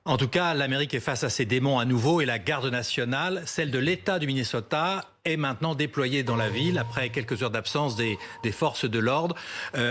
En tout cas, l'Amérique est face à ses démons à nouveau et la garde nationale, celle de l'État du Minnesota, est maintenant déployée dans la ville après quelques heures d'absence des forces de l'ordre.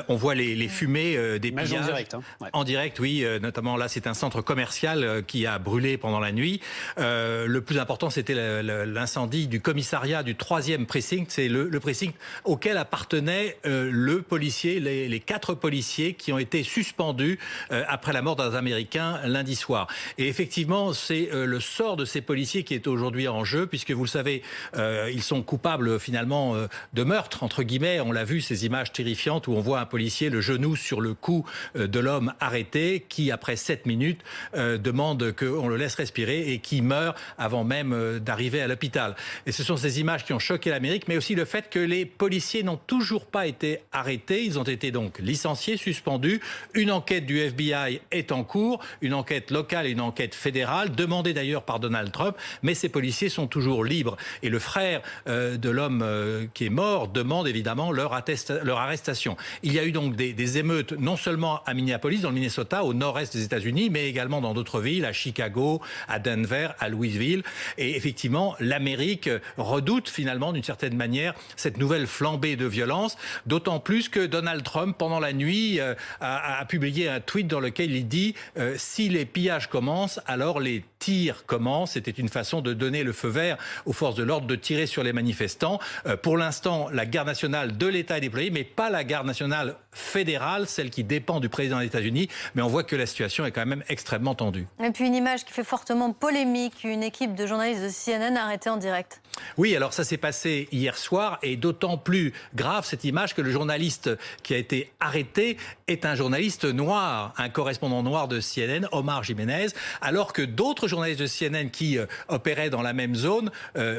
On voit les fumées des pillages. En direct, hein. Ouais. En direct, oui. Notamment là, c'est un centre commercial qui a brûlé pendant la nuit. Le plus important, c'était l'incendie du commissariat du 3e précinct. C'est le précinct auquel appartenait le policier, les 4 policiers qui ont été suspendus après la mort d'un Américain lundi soir. Et effectivement, c'est le sort de ces policiers qui est aujourd'hui en jeu, puisque vous le savez, ils sont coupables finalement de meurtre, entre guillemets. On l'a vu, ces images terrifiantes où on voit un policier le genou sur le cou de l'homme arrêté qui, après 7 minutes, demande qu'on le laisse respirer et qui meurt avant même d'arriver à l'hôpital. Et ce sont ces images qui ont choqué l'Amérique, mais aussi le fait que les policiers n'ont toujours pas été arrêtés. Ils ont été donc licenciés, suspendus. Une enquête du FBI est en cours, une enquête locale et une enquête fédérale, demandée d'ailleurs par Donald Trump, mais ces policiers sont toujours libres. Et le frère de l'homme qui est mort demande évidemment leur arrestation. Il y a eu donc des émeutes non seulement à Minneapolis, dans le Minnesota, au nord-est des États-Unis, mais également dans d'autres villes, à Chicago, à Denver, à Louisville. Et effectivement, l'Amérique redoute finalement d'une certaine manière cette nouvelle flambée de violence, d'autant plus que Donald Trump, pendant la nuit, a publié un tweet dans lequel il dit « Si les pillages commencent, alors les tirs commencent ». C'était une façon de donner le feu vert aux forces de l'ordre de tirer sur les manifestants. Pour l'instant, la garde nationale de l'État est déployée, mais pas la garde nationale fédérale, celle qui dépend du président des États-Unis. Mais on voit que la situation est quand même extrêmement tendue. Et puis une image qui fait fortement polémique, une équipe de journalistes de CNN arrêtés en direct. Oui, alors ça s'est passé hier soir et d'autant plus grave cette image que le journaliste qui a été arrêté est un journaliste noir, un correspondant noir de CNN, Omar Jiménez, alors que d'autres journalistes de CNN qui opéraient dans la même zone,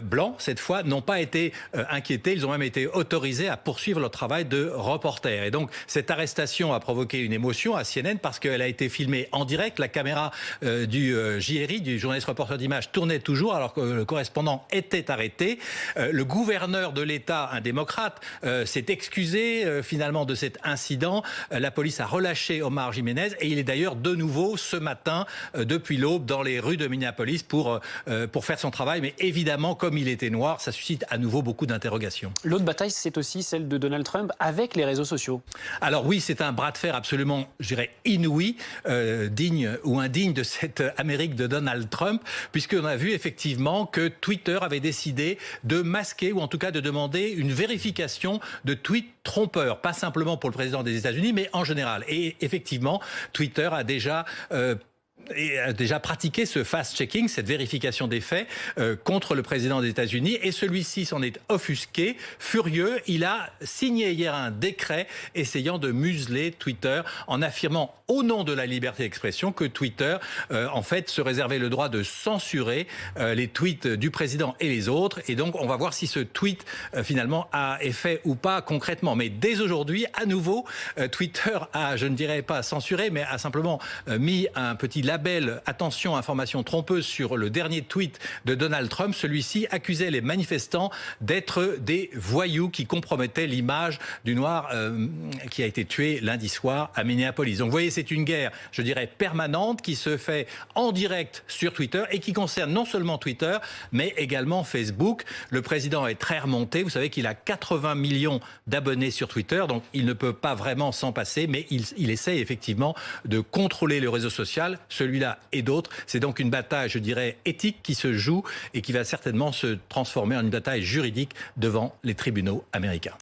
blancs cette fois, n'ont pas été inquiétés, ils ont même été autorisés à poursuivre leur travail de reporter. Et donc cette arrestation a provoqué une émotion à CNN parce qu'elle a été filmée en direct, la caméra du JRI, du journaliste reporter d'image, tournait toujours alors que le correspondant était arrêté. Le gouverneur de l'État, un démocrate, s'est excusé finalement de cet incident. La police a relâché Omar Jiménez et il est d'ailleurs de nouveau ce matin, depuis l'aube, dans les rues de Minneapolis pour faire son travail. Mais évidemment, comme il était noir, ça suscite à nouveau beaucoup d'interrogations. L'autre bataille, c'est aussi celle de Donald Trump avec les réseaux sociaux. Alors oui, c'est un bras de fer absolument, je dirais, inouï, digne ou indigne de cette Amérique de Donald Trump, puisqu'on a vu effectivement que Twitter avait décidé de masquer ou en tout cas de demander une vérification de tweets trompeurs, pas simplement pour le président des États-Unis, mais en général. Et effectivement, Twitter a déjà pratiqué ce fast-checking, cette vérification des faits contre le président des États-Unis et celui-ci s'en est offusqué, furieux. Il a signé hier un décret essayant de museler Twitter en affirmant au nom de la liberté d'expression que Twitter en fait se réservait le droit de censurer les tweets du président et les autres. Et donc on va voir si ce tweet finalement a effet ou pas concrètement. Mais dès aujourd'hui, à nouveau, Twitter a, je ne dirais pas censuré, mais a simplement mis un petit label « Attention, information trompeuse » sur le dernier tweet de Donald Trump. Celui-ci accusait les manifestants d'être des voyous qui compromettaient l'image du noir qui a été tué lundi soir à Minneapolis. Donc vous voyez, c'est une guerre, je dirais, permanente qui se fait en direct sur Twitter et qui concerne non seulement Twitter, mais également Facebook. Le président est très remonté. Vous savez qu'il a 80 millions d'abonnés sur Twitter, donc il ne peut pas vraiment s'en passer, mais il essaie effectivement de contrôler le réseau social, celui-là et d'autres. C'est donc une bataille, je dirais, éthique qui se joue et qui va certainement se transformer en une bataille juridique devant les tribunaux américains.